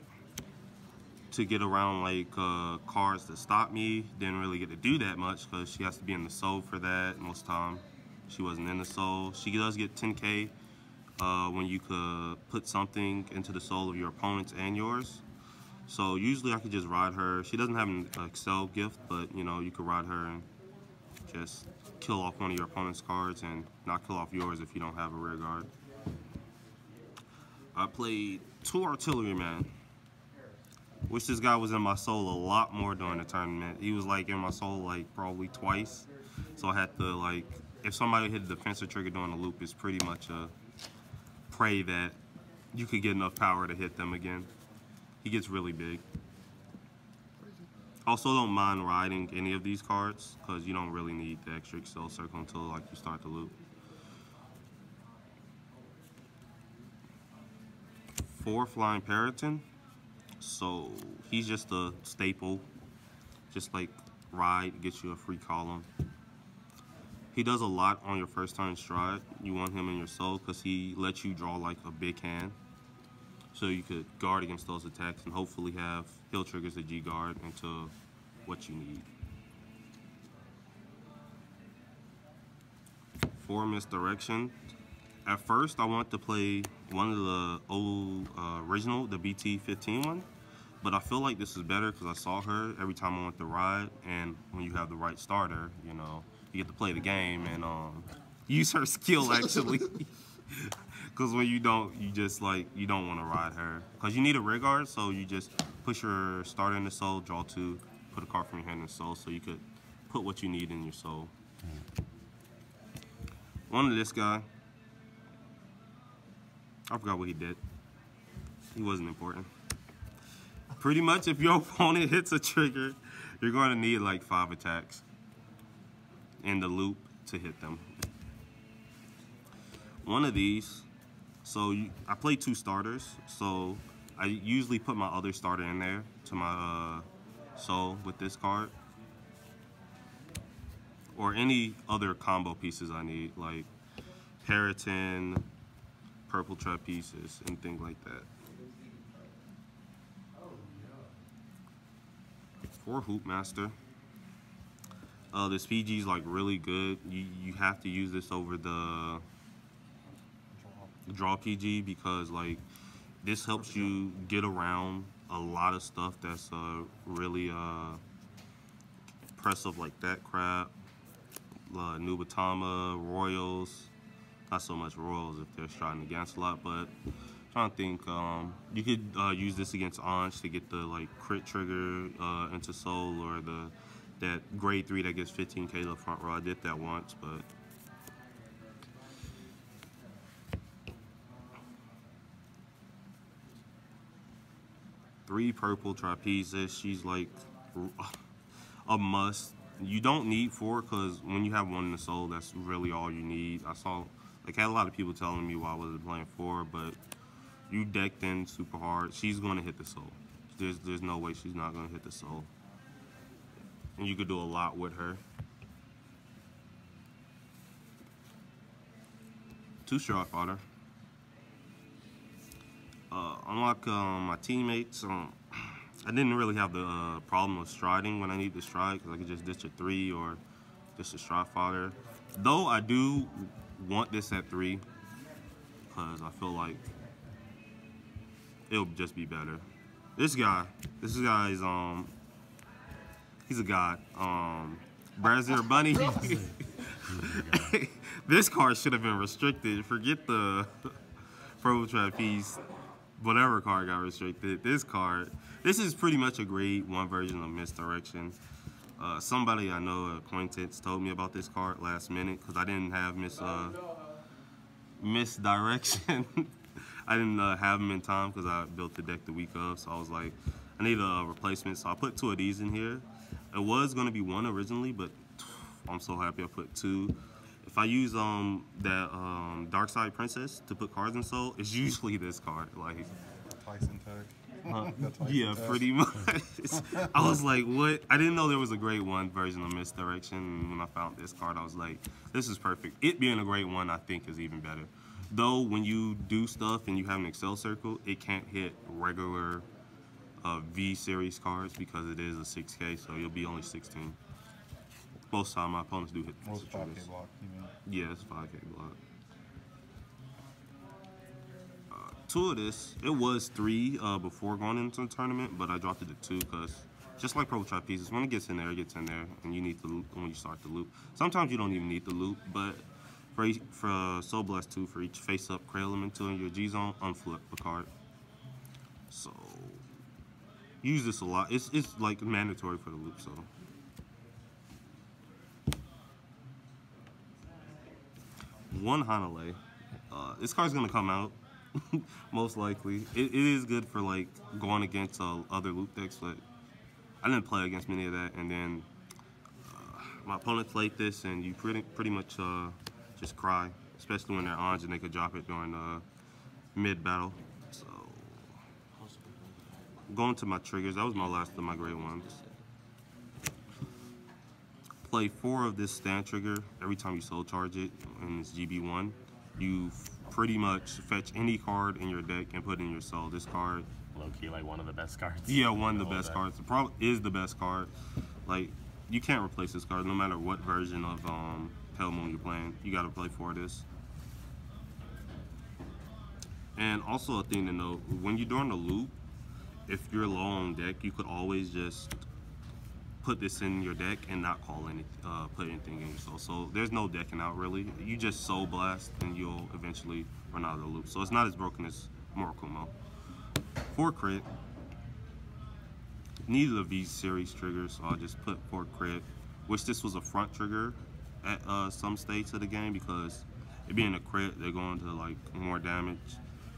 C: to get around like cards that stop me. Didn't really get to do that much because she has to be in the soul for that most of the time. She wasn't in the soul. She does get 10k when you could put something into the soul of your opponents and yours. So usually I could just ride her. She doesn't have an Excel gift, but you know, you could ride her and just kill off one of your opponent's cards and not kill off yours if you don't have a rear guard. I played 2 Artilleryman. Wish this guy was in my soul a lot more during the tournament. He was like in my soul like probably twice. So I had to like, if somebody hit the defensive trigger during the loop, it's pretty much a pray that you could get enough power to hit them again. He gets really big. Also don't mind riding any of these cards because you don't really need the extra Excel circle until like you start the loop. 4 Flying Paladin. So he's just a staple. Just like ride, gets you a free column. He does a lot on your first turn stride. You want him in your soul because he lets you draw like a big hand. So you could guard against those attacks and hopefully have heal triggers the G guard into what you need. 4 Misdirection. At first I wanted to play one of the old original, the BT-15 one, but I feel like this is better because I saw her every time I went to ride, and when you have the right starter, you know, you get to play the game and use her skill actually. Because when you don't, you just like, you don't want to ride her. Because you need a rear guard, so you just push your starter in the soul, draw 2, put a card from your hand in the soul, so you could put what you need in your soul. One of this guy, I forgot what he did. He wasn't important. Pretty much if your opponent hits a trigger, you're going to need like 5 attacks in the loop to hit them. One of these, so I play 2 starters, so I usually put my other starter in there to my soul with this card. Or any other combo pieces I need, like Paladin, purple trapezes, and things like that. 4 Hoopmaster. This PG is like really good. You have to use this over the draw PG because like this helps you get around a lot of stuff that's really impressive, like that crap. Nubatama, Royals. Not so much Royals if they're striding against a lot, but I'm trying to think. You could use this against Anj to get the like crit trigger into Soul, or that grade 3 that gets 15k to the front row. I did that once, but three purple trapezes. She's like a must. You don't need 4 because when you have 1 in the soul, that's really all you need. I saw, like, had a lot of people telling me why I wasn't playing 4, but you decked in super hard. She's going to hit the soul. There's no way she's not going to hit the soul. And you could do a lot with her. 2 Stride Fighter. Unlike my teammates, I didn't really have the problem of striding when I need to stride because I could just ditch a 3 or ditch a Stride Fighter. Though I do want this at 3 because I feel like it'll just be better. This guy is he's a god. Brazier Bunny. This card should have been restricted. Forget the Pro Trapeze, whatever card got restricted. This is pretty much a grade 1 version of Misdirection. Somebody I know, acquaintance, told me about this card last minute because I didn't have Misdirection. I didn't have them in time because I built the deck the week of. So I was like, I need a replacement. So I put 2 of these in here. It was going to be 1 originally, but I'm so happy I put 2. If I use that Dark Side Princess to put cards in Soul, it's usually this card. Like
B: Tyson tag.
C: yeah, pretty much. I was like, what? I didn't know there was a grade 1 version of Misdirection. And when I found this card, I was like, this is perfect. It being a grade 1, I think, is even better. Though, when you do stuff and you have an Excel circle, it can't hit regular V-series cards because it is a 6K, so you'll be only 16. Most of the time, my opponents do hit
B: Most
C: the
B: 5K block, you mean?
C: Yeah, it's 5K block. 2 of this. It was 3 before going into the tournament, but I dropped it to 2 because just like Purple Trap Pieces, when it gets in there, and you need the loop when you start the loop. Sometimes you don't even need the loop, but for Soul Blast 2, for each face-up Cray Elemental in your G-Zone, unflip a card. So, use this a lot. It's like mandatory for the loop, so. One Hanale. This card's gonna come out. Most likely. It is good for like going against other loop decks, but I didn't play against many of that. And then my opponent played this, and you pretty much just cry, especially when they're on and they could drop it during mid battle. So going to my triggers, that was my last of my grade 1s. Play 4 of this stand trigger every time you soul charge it, and it's GB1. You pretty much fetch any card in your deck and put in your soul. This card,
A: low-key, like one of the best cards.
C: Yeah, one of the best cards. It probably is the best card. Like, you can't replace this card no matter what version of Pale Moon you're playing. You gotta play 4 of this. And also a thing to note, when you're doing the loop, if you're low on deck, you could always just put this in your deck and not call put anything in your soul. So there's no decking out really. You just soul blast and you'll eventually run out of the loop. So it's not as broken as Murakumo. 4 crit. Needed a V-series trigger, so I just put 4 crit. Wish this was a front trigger at some states of the game because it being a crit, they're going to like more damage.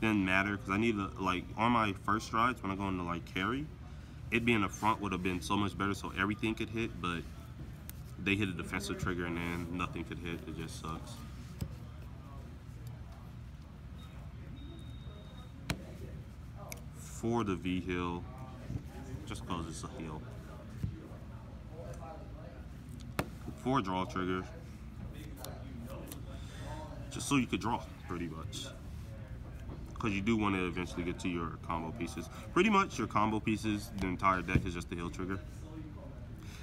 C: Didn't matter because I need to like on my first strides when I go into like carry. It being a front would have been so much better so everything could hit, but they hit a defensive trigger and then nothing could hit. It just sucks. For the V heal, just because it's a heal. 4 draw trigger, just so you could draw pretty much. Because you do want to eventually get to your combo pieces. Pretty much your combo pieces, the entire deck is just the heal trigger.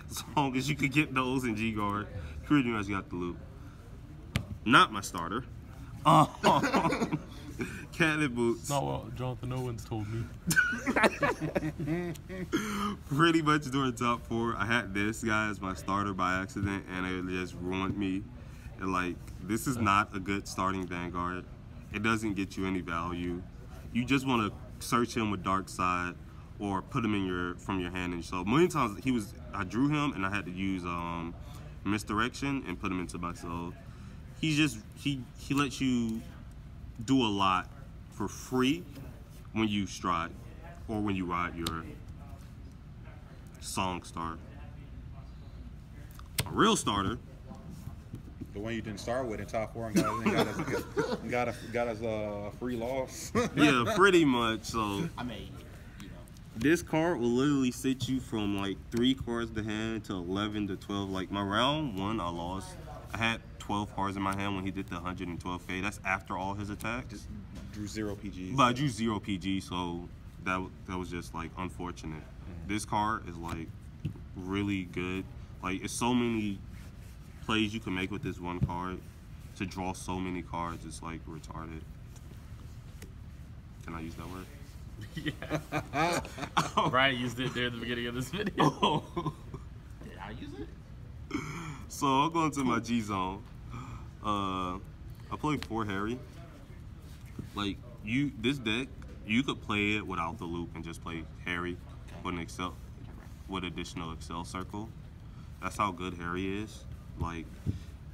C: As long as you could get those in G-Guard, pretty much got the loop. Not my starter. Cannon Boots.
A: Not what Jonathan Owens told me.
C: Pretty much during top 4, I had this guy as my starter by accident, and it just ruined me. And like, this is not a good starting Vanguard. It doesn't get you any value. You just want to search him with Dark Side or put him in from your hand. And so a million times I drew him and I had to use Misdirection and put him into my soul. He lets you do a lot for free when you stride or when you ride your song star. A real starter.
B: The one you didn't start with in top 4 and got us a free loss.
C: Yeah, pretty much. So
F: I mean, you know.
C: This card will literally sit you from like 3 cards to hand to 11 to 12. Like my round 1, I lost. I had 12 cards in my hand when he did the 112K. That's after all his attacks.
B: Just drew 0 PGs.
C: But I drew 0 PG, so that was just like unfortunate. This card is like really good. Like it's so many plays you can make with this one card to draw so many cards. It's like retarded. Can I use that word?
A: Yeah. Brian used it there at the beginning of this video.
F: Did I use it?
C: So I'll go into my G zone. I play 4 Harry. Like this deck, you could play it without the loop and just play Harry with additional Excel circle. That's how good Harry is. Like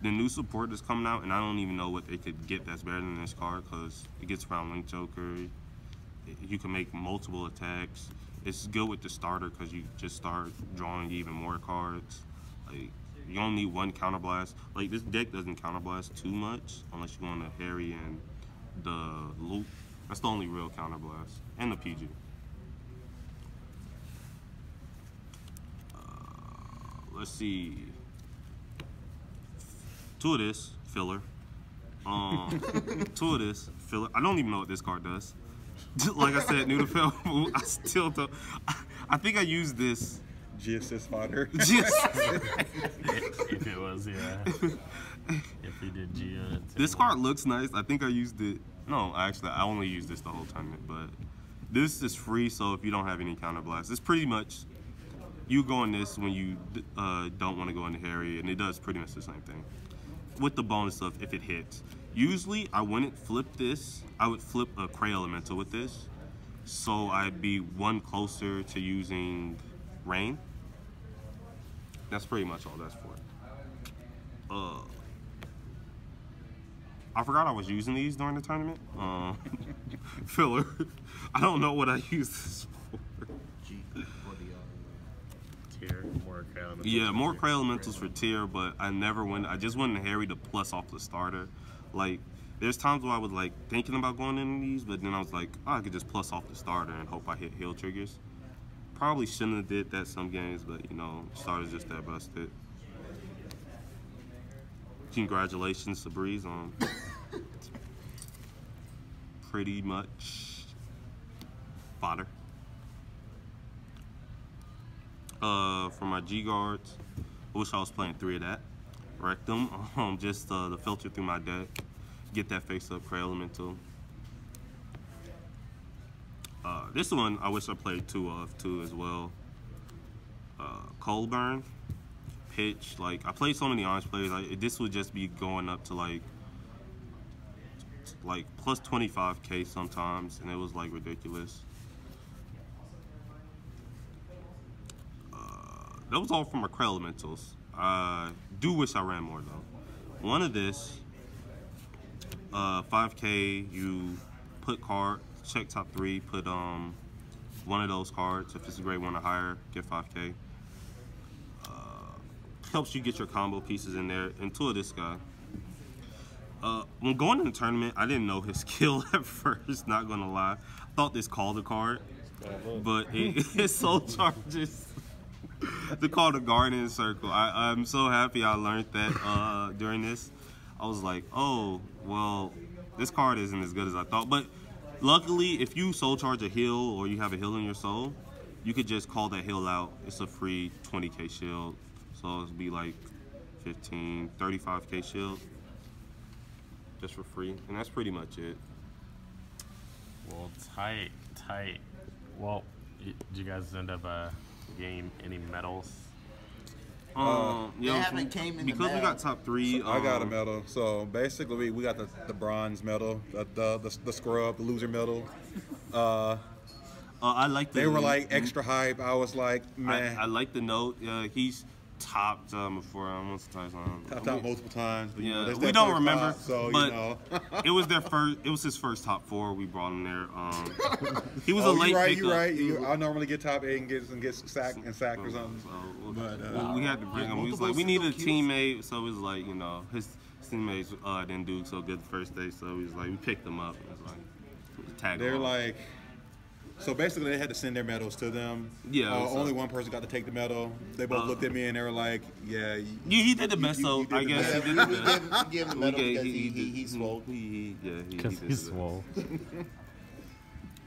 C: the new support that's coming out, and I don't even know what they could get that's better than this card because it gets around Link Joker. You can make multiple attacks. It's good with the starter because you just start drawing even more cards. Like, you only need one counterblast. Like, this deck doesn't counterblast too much unless you go into Harry and the Loop. That's the only real counterblast. And the PG. Let's see. 2 of this, filler. 2 of this, filler. I don't even know what this card does. Like I said, Nubatama, I still don't. I think I used this.
B: GSS fodder.
A: If it was, yeah. If we did G units.
C: This card looks nice. I think I used it. No, actually, I only used this the whole tournament, but this is free, so if you don't have any counterblast, it's pretty much you go on this when you don't want to go into Harry, and it does pretty much the same thing. With the bonus of if it hits. Usually, I wouldn't flip this. I would flip a Cray Elemental with this, so I'd be 1 closer to using Rain. That's pretty much all that's for. I forgot I was using these during the tournament. Filler. I don't know what I used this for.
A: Tier, more Cray Elementals.
C: Yeah, more Cray Elementals for tier, but I never went. I just went in Harry to plus off the starter. Like, there's times where I was like thinking about going into these, but then I was like, oh, I could just plus off the starter and hope I hit heal triggers. Probably shouldn't have did that some games, but you know, starter's just that busted. Congratulations to Breeze on pretty much fodder. For my G guards, I wish I was playing 3 of that. Wrecked them. Just the filter through my deck. Get that face up Cray Elemental. This one I wish I played 2 of too as well. Cold Burn, Pitch. Like, I played so many orange players. Like, this would just be going up to like plus 25k sometimes, and it was like ridiculous. That was all from my Cray Elementals. I do wish I ran more though. One of this, 5k, you put card, check top 3, put one of those cards. If it's a grade 1 or higher, get 5k. Helps you get your combo pieces in there. And 2 of this guy. When going in the tournament, I didn't know his skill at first, not gonna lie. I thought this called a card, but it soul charges to call the Garden Circle. I'm so happy I learned that during this. I was like, oh, well, this card isn't as good as I thought. But luckily, if you soul charge a heal or you have a heal in your soul, you could just call that heal out. It's a free 20k shield. So it'd be like 15, 35k shield. Just for free. And that's pretty much it.
A: Well, tight. Well, did you guys end up getting any medals?
D: They haven't came in
C: because we got top 3.
B: So I got a medal. So basically, we got the bronze medal, the scrub, the loser medal.
C: I like.
B: They were like extra hype. I was like, man.
C: I like the note. He's topped before multiple times.
B: Top multiple times. But,
C: yeah,
B: you know,
C: we don't remember.
B: Top, so
C: but
B: you know.
C: It was their first. It was his first top 4. We brought him there. He was a late pickup.
B: You're right. I normally get top 8 and get sack or something.
C: But we had to bring him. We was like, we needed a teammate, so it was like, you know, his teammates didn't do so good the first day, so we was like, we picked them up. It was like, tag.
B: They're like. So basically, they had to send their medals to them.
C: Yeah.
B: Only one person got to take the medal. They both looked at me and they were like, "Yeah."
C: He did the best, though. I guess he did the best.
D: We gave him the medal because he's swole.
A: Because he's swole.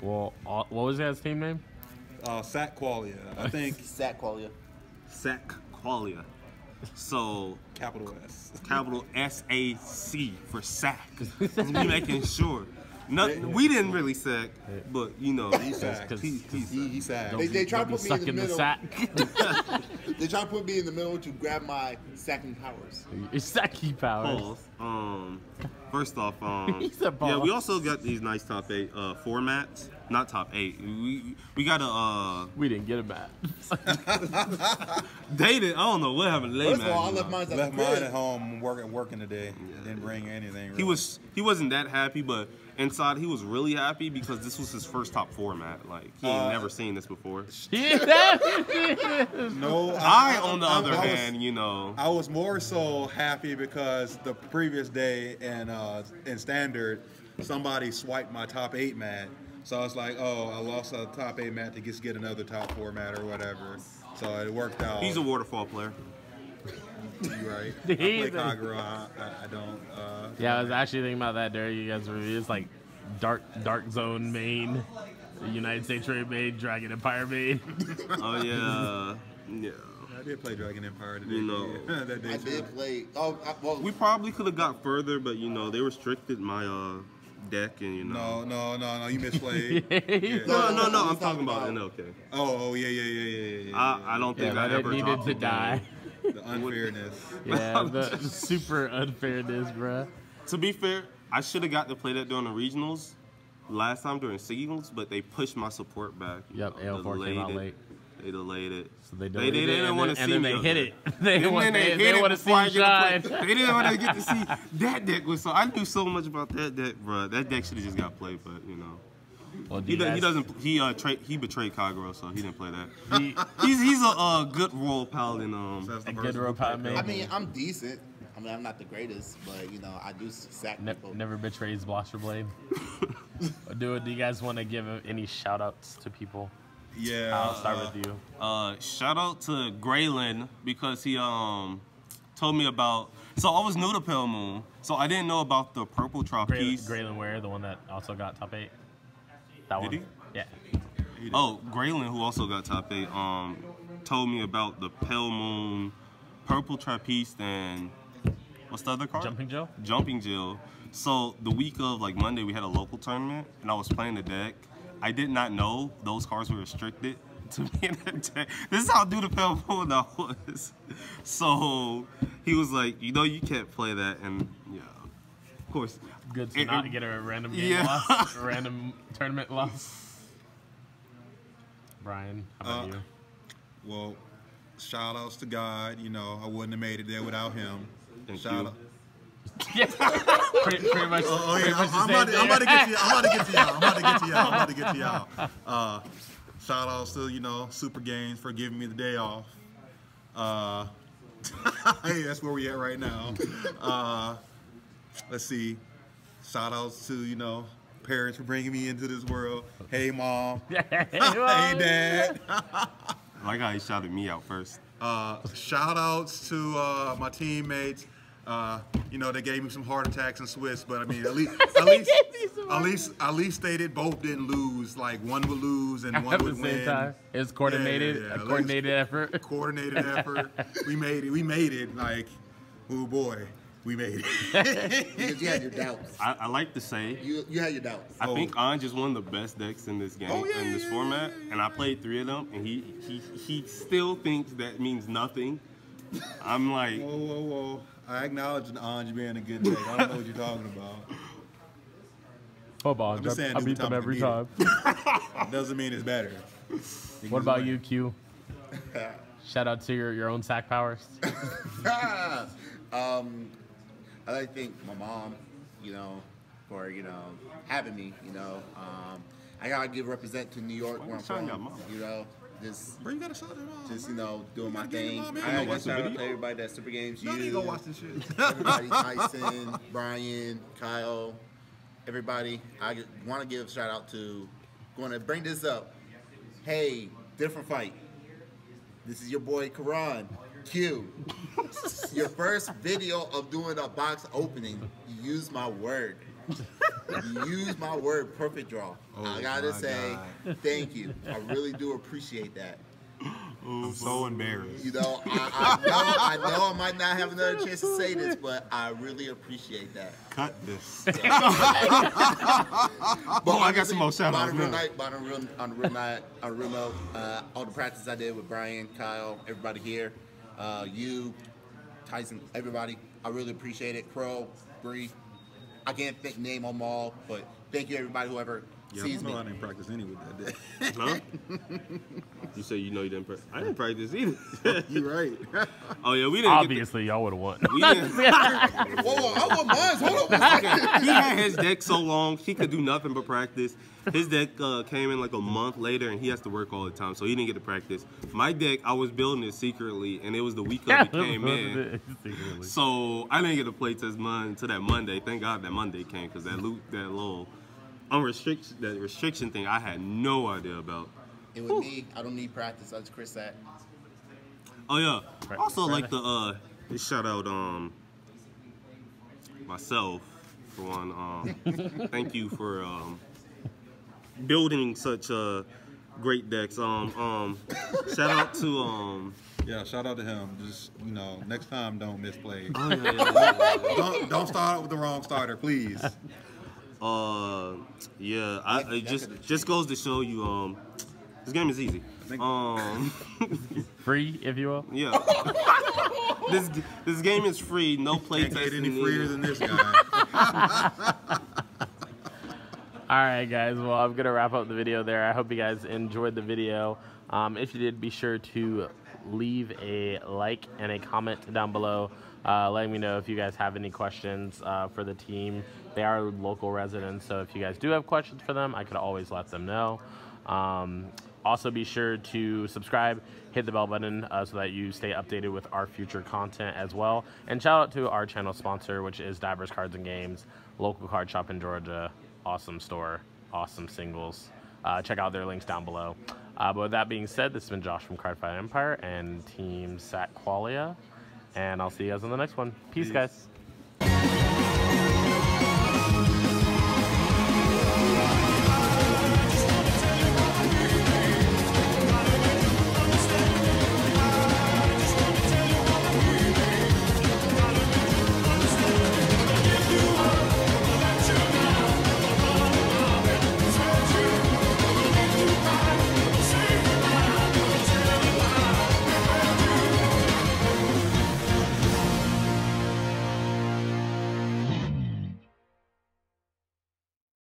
A: Well, what was that team name?
B: Sackqualia. I think.
D: Sackqualia.
C: Sackqualia. So
B: Capital S.
C: Capital SAC for sack. We making sure. We didn't really sack, but you know,
B: He sacked. He sacked.
D: They try to put me in
A: Suck
D: the
A: in the
D: middle.
A: sack.
D: They try to put me in the middle to grab my sacking powers.
A: It's sacky powers.
C: Pause. First off,
A: He said
C: yeah, we
A: pause.
C: also got these nice top 8 formats. Not top 8. We got a
A: We didn't get him at.
C: dated. I don't know what happened to Lay
D: First of all, I
C: Man.
D: left mine at
B: Left
D: the
B: mine
D: crib.
B: at home working today. Didn't bring anything. Really.
C: He wasn't that happy, but inside he was really happy because this was his first top format. Like he ain't never seen this before.
B: No.
C: On the other
B: I was-
C: hand, you know.
B: I was more so happy because the previous day in standard, somebody swiped my top 8 mat. So I was like, oh, I lost a top 8 mat to just get another top 4 mat or whatever. So it worked out.
C: He's a waterfall player.
B: You're right. I play Kagura. I don't.
A: Yeah, I was actually thinking about that during you guys' review. It's like dark zone main, United States Trade main, Dragon Empire main.
C: Oh yeah, yeah.
B: I did play Dragon Empire today.
C: You know.
B: that day
D: I
B: too.
D: did play. Oh, well,
C: We probably could have got further, but you know they restricted my deck, and you know.
B: No. You misplayed. Yeah.
C: No. I'm talking about NLK.
B: Oh, yeah.
C: I don't think I
A: that
C: ever
A: needed
C: dropped
A: to
C: the
A: die.
B: The unfairness.
A: Yeah, the super unfairness, bruh.
C: To be fair, I should have got to play that during the regionals last time during singles, but they pushed my support back.
A: Yep, AL4 came out late.
C: They delayed it.
A: So they
C: They
A: delayed it,
C: didn't want to see
A: and then
C: me
A: they
C: up
A: hit
C: there.
A: it. They
C: And
A: want
C: then
A: to
C: hit it
A: see
C: before I
A: you
C: get to
A: shine.
C: play. They didn't want to get to see that deck was so. I knew so much about that deck, bro. That deck should have just got played, but you know.
A: Well, do
C: He
A: you guys-
C: doesn't. He betrayed Kagura, so he didn't play that. He's a good role paladin.
B: That's the
A: A good
B: person who
A: robot
B: played
A: man.
D: I mean, I'm decent. I mean, I'm not the greatest, but you know, I do sack people.
A: Never betrays Blaster Blade. Do you guys want to give any shout outs to people?
B: Yeah.
A: I'll start with you.
C: Shout out to Graylin because he told me about. So I was new to Pale Moon, so I didn't know about the purple trapeze.
A: Graylin Ware, the one that also got top 8. That
C: Did
A: one.
C: he?
A: Yeah.
C: Oh, Graylin, who also got top 8, told me about the Pale Moon, purple trapeze, and what's the other card?
A: Jumping Joe?
C: Jumping Jill. So the week of like Monday, we had a local tournament, and I was playing the deck. I did not know those cards were restricted to be in the deck. This is how new to Pale Moon I was. So he was like, you know, you can't play that, and yeah, of course.
A: Good to not get a random game
C: Yeah.
A: loss, a random tournament loss. Brian, how about you?
B: Well, shout outs to God. You know, I wouldn't have made it there without him.
C: Thank
B: Shout
C: you.
B: out.
A: Yeah. pretty much.
B: Oh
A: pretty
B: yeah,
A: much the
B: I'm
A: same
B: about to
A: thing.
B: get to y'all. I'm about to get to y'all. Shout outs to, you know, Super Games for giving me the day off. Hey, that's where we at right now. Let's see. Shout outs to, you know, parents for bringing me into this world. Hey, Mom. Hey, Dad.
C: I like how he shouted me out first.
B: Shout outs to my teammates. You know, they gave me some heart attacks in Swiss, but I mean, at least they both didn't lose. Like one would lose and one
A: At the
B: would
A: same
B: win.
A: time, it's coordinated,
B: Yeah,
A: a
B: at least
A: coordinated effort.
B: Coordinated effort. We made it. Like, oh boy, we made it.
D: Because you had your doubts.
C: I like to say,
D: You had your doubts.
C: I think Anj is one of the best decks in this game,
B: Oh, yeah,
C: in this
B: yeah,
C: format, and I played 3 of them, and he still thinks that means nothing. I'm like,
B: Whoa. I acknowledge the Anj being a good deck. I don't know what you're talking about.
A: Football,
B: I'm just saying
A: I beat them
B: Nubatama
A: every
B: can
A: time.
B: Doesn't mean it's better.
A: What about you, Q? Shout out to your own sack powers.
D: I like to thank my mom, you know, for, you know, having me, you know. I gotta give represent to New York where I'm
C: Shouting
D: from,
C: out mom.
D: you know. Just,
B: Bro, you gotta shout it out.
D: just you know, doing my
B: gotta give
D: thing.
B: your mom
D: I
B: and
D: gotta
C: watch the
D: shout out
C: video?
D: to everybody that Super Games,
B: No, you
D: you,
B: go watch this shit.
D: everybody, Tyson, Brian, Kyle, everybody. I want to give a shout out to, going to bring this up. Hey, different fight. This is your boy Karan, Q. Your first video of doing a box opening, you used my word. You used my word, perfect draw. I gotta
B: my
D: say, thank you. I really do appreciate that.
B: I'm so embarrassed.
D: You know, I know I might not have another chance to say this, but I really appreciate that.
B: Cut this.
D: But
B: I got some more shout-outs
D: on a real
B: now.
D: night, on a real note, all the practice I did with Brian, Kyle, everybody here, you, Tyson, everybody, I really appreciate it. Crow, Bree, I can't name them all, but thank you everybody whoever sees me.
B: I didn't practice any with that day.
C: Huh? You say you know you didn't practice. I didn't practice either.
B: You're right.
C: Oh yeah, we didn't.
A: Obviously, y'all would have won.
C: We didn't.
D: Whoa, I want mine. Hold on.
C: He had his deck so long, he could do nothing but practice. His deck came in like a month later, and he has to work all the time, so he didn't get to practice. My deck, I was building it secretly, and it was the week of it came in. So I didn't get to play test until that Monday. Thank God that Monday came, because that little restriction thing I had no idea about.
D: And with me, I don't need practice. I just Chris that.
C: Oh yeah. Also like to shout out myself for one. Thank you for building such great decks. Shout out to
B: Yeah, shout out to him. Just, you know, next time don't misplay.
C: oh, yeah.
B: Don't start out with the wrong starter, please.
C: Yeah, it just goes to show you this game is easy.
A: Free, if you will.
C: Yeah. This game is free, no play
B: Can't get
C: testing.
B: any freer than this guy.
A: All right, guys. Well, I'm going to wrap up the video there. I hope you guys enjoyed the video. If you did, be sure to leave a like and a comment down below letting me know if you guys have any questions for the team. They are local residents, so if you guys do have questions for them, I could always let them know. Also, be sure to subscribe, hit the bell button so that you stay updated with our future content as well. And shout out to our channel sponsor, which is Divers Cards and Games, local card shop in Georgia. Awesome store, awesome singles. Check out their links down below. But with that being said, this has been Josh from Cardfight Empire and Team Sackqualia. And I'll see you guys on the next one. Peace. Guys.